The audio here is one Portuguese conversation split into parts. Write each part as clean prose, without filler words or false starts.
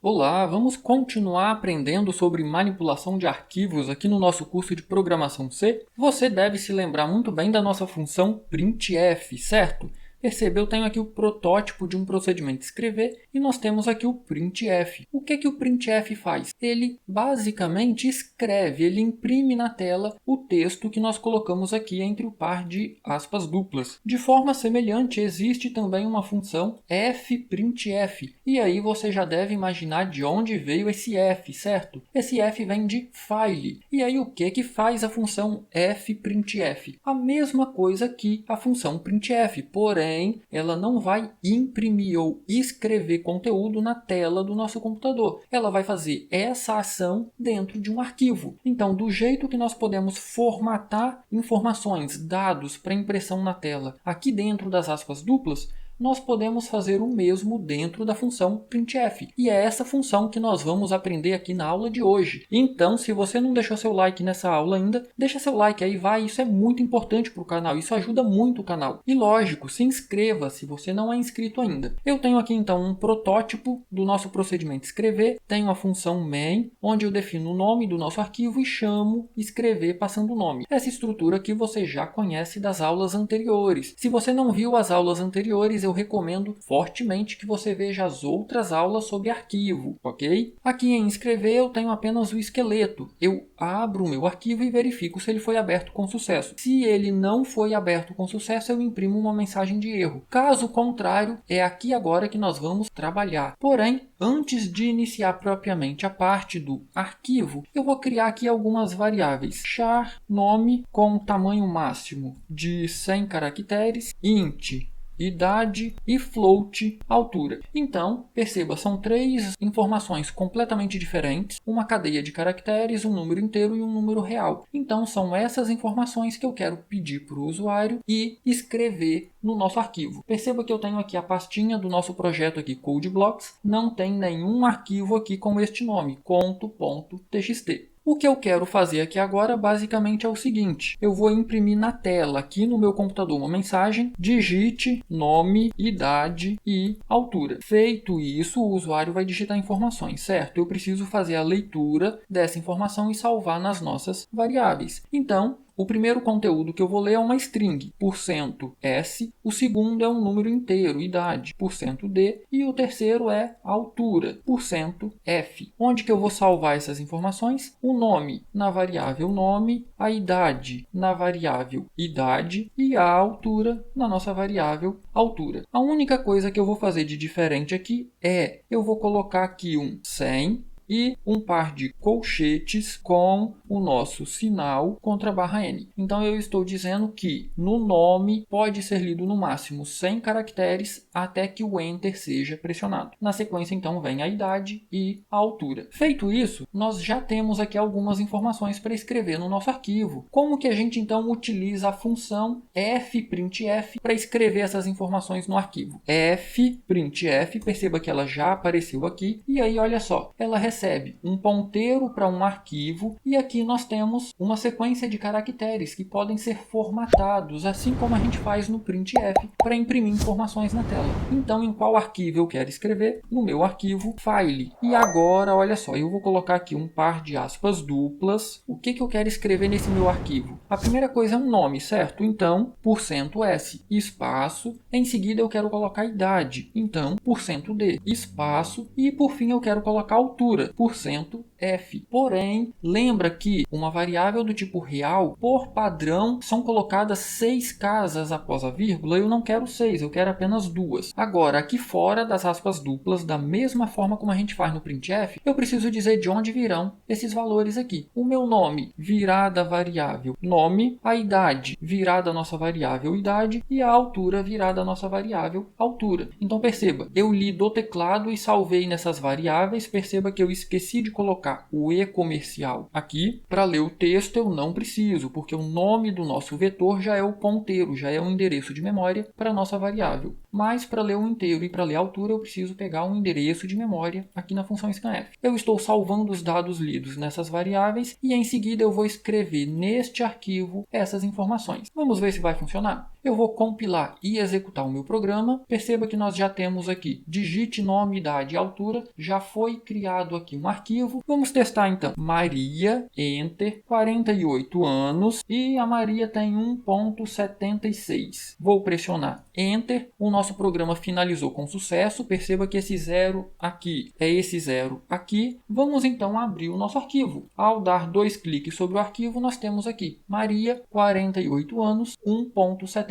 Olá, vamos continuar aprendendo sobre manipulação de arquivos aqui no nosso curso de Programação C. Você deve se lembrar muito bem da nossa função printf, certo? Percebe, eu tenho aqui o protótipo de um procedimento de escrever e nós temos aqui o printf. O que o printf faz? Ele basicamente escreve, ele imprime na tela o texto que nós colocamos aqui entre o par de aspas duplas. De forma semelhante, existe também uma função fprintf. E aí você já deve imaginar de onde veio esse f, certo? Esse f vem de file. E aí o que faz a função fprintf? A mesma coisa que a função printf, porém ela não vai imprimir ou escrever conteúdo na tela do nosso computador. Ela vai fazer essa ação dentro de um arquivo. Então, do jeito que nós podemos formatar informações, dados para impressão na tela aqui dentro das aspas duplas, nós podemos fazer o mesmo dentro da função printf. E é essa função que nós vamos aprender aqui na aula de hoje. Então, se você não deixou seu like nessa aula ainda, deixa seu like aí, vai. Isso é muito importante para o canal, isso ajuda muito o canal. E lógico, se inscreva se você não é inscrito ainda. Eu tenho aqui então um protótipo do nosso procedimento escrever. Tenho a função main, onde eu defino o nome do nosso arquivo e chamo escrever passando o nome. Essa estrutura aqui você já conhece das aulas anteriores. Se você não viu as aulas anteriores, eu recomendo fortemente que você veja as outras aulas sobre arquivo, ok? Aqui em escrever eu tenho apenas o esqueleto. Eu abro o meu arquivo e verifico se ele foi aberto com sucesso. Se ele não foi aberto com sucesso, eu imprimo uma mensagem de erro. Caso contrário, é aqui agora que nós vamos trabalhar. Porém, antes de iniciar propriamente a parte do arquivo, eu vou criar aqui algumas variáveis. Char nome com tamanho máximo de 100 caracteres, int idade e float altura. Então, perceba, são três informações completamente diferentes, uma cadeia de caracteres, um número inteiro e um número real. Então, são essas informações que eu quero pedir para o usuário e escrever no nosso arquivo. Perceba que eu tenho aqui a pastinha do nosso projeto aqui, CodeBlocks, não tem nenhum arquivo aqui com este nome, conto.txt. O que eu quero fazer aqui agora basicamente é o seguinte: eu vou imprimir na tela aqui no meu computador uma mensagem, digite nome, idade e altura. Feito isso, o usuário vai digitar informações, certo? Eu preciso fazer a leitura dessa informação e salvar nas nossas variáveis. Então, o primeiro conteúdo que eu vou ler é uma string, %s, o segundo é um número inteiro, idade, %d, e o terceiro é altura, %f. Onde que eu vou salvar essas informações? O nome na variável nome, a idade na variável idade e a altura na nossa variável altura. A única coisa que eu vou fazer de diferente aqui é, eu vou colocar aqui um 100, e um par de colchetes com o nosso sinal contra a barra N. Então, eu estou dizendo que no nome pode ser lido no máximo 100 caracteres até que o Enter seja pressionado. Na sequência, então, vem a idade e a altura. Feito isso, nós já temos aqui algumas informações para escrever no nosso arquivo. Como que a gente, então, utiliza a função fprintf para escrever essas informações no arquivo? Fprintf, perceba que ela já apareceu aqui, e aí, olha só, ela recebe um ponteiro para um arquivo e aqui nós temos uma sequência de caracteres que podem ser formatados, assim como a gente faz no printf para imprimir informações na tela. Então, em qual arquivo eu quero escrever? No meu arquivo file. E agora, olha só, eu vou colocar aqui um par de aspas duplas. O que eu quero escrever nesse meu arquivo? A primeira coisa é um nome, certo? Então, %s, espaço. Em seguida, eu quero colocar idade. Então, %d, espaço. E, por fim, eu quero colocar altura. %f. Porém, lembra que uma variável do tipo real, por padrão, são colocadas 6 casas após a vírgula. Eu não quero 6, eu quero apenas 2. Agora, aqui fora das aspas duplas, da mesma forma como a gente faz no printf, eu preciso dizer de onde virão esses valores aqui. O meu nome virá da variável nome, a idade virá da nossa variável idade e a altura virá da nossa variável altura. Então, perceba, eu li do teclado e salvei nessas variáveis. Perceba que eu esqueci de colocar o e comercial aqui. Para ler o texto eu não preciso, porque o nome do nosso vetor já é o ponteiro, já é o endereço de memória para a nossa variável. mas para ler o inteiro e para ler a altura eu preciso pegar um endereço de memória aqui na função scanf. Eu estou salvando os dados lidos nessas variáveis e em seguida eu vou escrever neste arquivo essas informações. Vamos ver se vai funcionar? Eu vou compilar e executar o meu programa. Perceba que nós já temos aqui digite nome, idade e altura. Já foi criado aqui um arquivo. Vamos testar então. Maria, Enter, 48 anos e a Maria tem 1.76. Vou pressionar Enter. O nosso programa finalizou com sucesso. Perceba que esse 0 aqui é esse 0 aqui. Vamos então abrir o nosso arquivo. Ao dar 2 cliques sobre o arquivo, nós temos aqui Maria, 48 anos, 1.76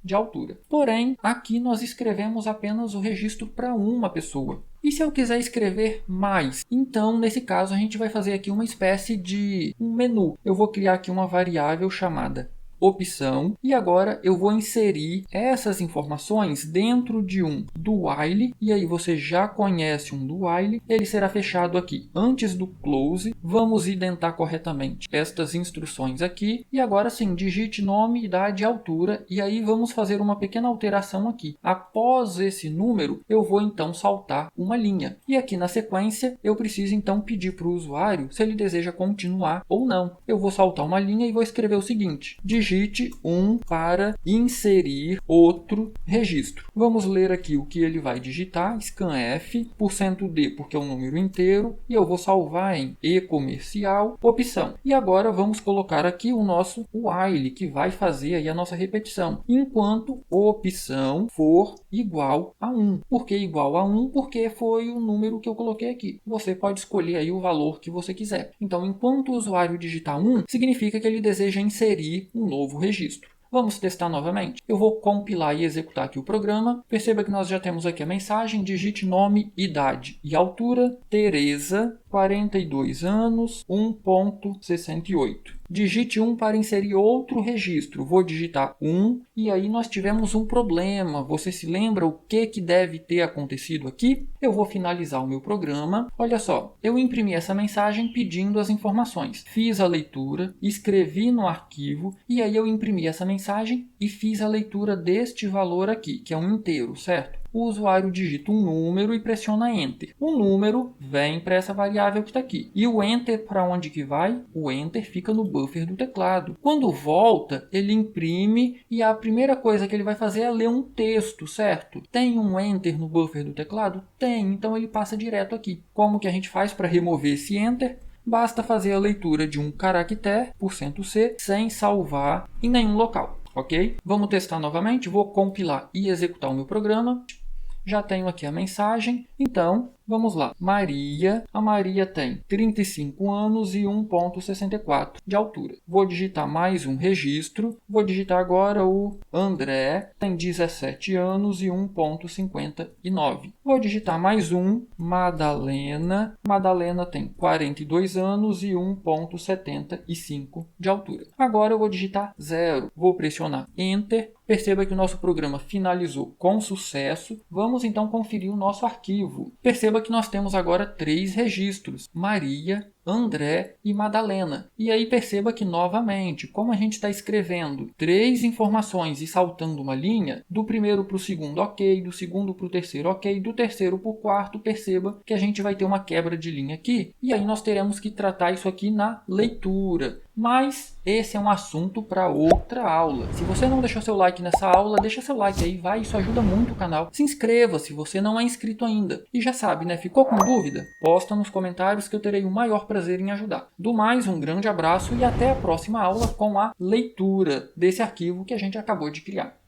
de altura. Porém, aqui nós escrevemos apenas o registro para uma pessoa. E se eu quiser escrever mais? Então, nesse caso, a gente vai fazer aqui uma espécie de um menu. Eu vou criar aqui uma variável chamada opção e agora eu vou inserir essas informações dentro de um do while, e aí você já conhece um do while, ele será fechado aqui antes do close. Vamos identar corretamente estas instruções aqui e agora sim, digite nome, idade e altura, e aí vamos fazer uma pequena alteração aqui. Após esse número eu vou então saltar uma linha e aqui na sequência eu preciso então pedir para o usuário se ele deseja continuar ou não. Eu vou saltar uma linha e vou escrever o seguinte: digite 1 para inserir outro registro. Vamos ler aqui o que ele vai digitar, scanf, %d porque é um número inteiro, e eu vou salvar em e-comercial, opção. E agora vamos colocar aqui o nosso while, que vai fazer aí a nossa repetição, enquanto opção for igual a 1. Por que igual a 1? Porque foi o número que eu coloquei aqui. Você pode escolher aí o valor que você quiser. Então, enquanto o usuário digitar 1, significa que ele deseja inserir um novo registro. Vamos testar novamente. Eu vou compilar e executar aqui o programa. Perceba que nós já temos aqui a mensagem: digite nome, idade e altura. Tereza, 42 anos, 1.68. Digite 1 para inserir outro registro. Vou digitar 1 e aí nós tivemos um problema. Você se lembra o que deve ter acontecido aqui? Eu vou finalizar o meu programa. Olha só, eu imprimi essa mensagem pedindo as informações. Fiz a leitura, escrevi no arquivo e aí eu imprimi essa mensagem e fiz a leitura deste valor aqui, que é um inteiro, certo? O usuário digita um número e pressiona Enter. O número vem para essa variável que está aqui. E o Enter para onde que vai? O Enter fica no buffer do teclado. Quando volta, ele imprime e a primeira coisa que ele vai fazer é ler um texto, certo? Tem um Enter no buffer do teclado? Tem, então ele passa direto aqui. Como que a gente faz para remover esse Enter? Basta fazer a leitura de um caractere, %c, sem salvar em nenhum local. Ok? Vamos testar novamente. Vou compilar e executar o meu programa. Já tenho aqui a mensagem. Então, vamos lá. Maria. A Maria tem 35 anos e 1.64 de altura. Vou digitar mais um registro. Vou digitar agora o André. Tem 17 anos e 1.59. Vou digitar mais um. Madalena. Madalena tem 42 anos e 1.75 de altura. Agora eu vou digitar 0. Vou pressionar Enter. Perceba que o nosso programa finalizou com sucesso. Vamos então conferir o nosso arquivo. Perceba que nós temos agora 3 registros: Maria, André e Madalena. E aí perceba que, novamente, como a gente está escrevendo 3 informações e saltando uma linha, do primeiro para o segundo ok, do segundo para o terceiro ok, do terceiro para o quarto, perceba que a gente vai ter uma quebra de linha aqui. E aí nós teremos que tratar isso aqui na leitura. Mas esse é um assunto para outra aula. Se você não deixou seu like nessa aula, deixa seu like aí, vai, isso ajuda muito o canal. Se inscreva se você não é inscrito ainda. E já sabe, né? Ficou com dúvida? Posta nos comentários que eu terei o maior prazer em ajudar. Do mais, um grande abraço e até a próxima aula com a leitura desse arquivo que a gente acabou de criar.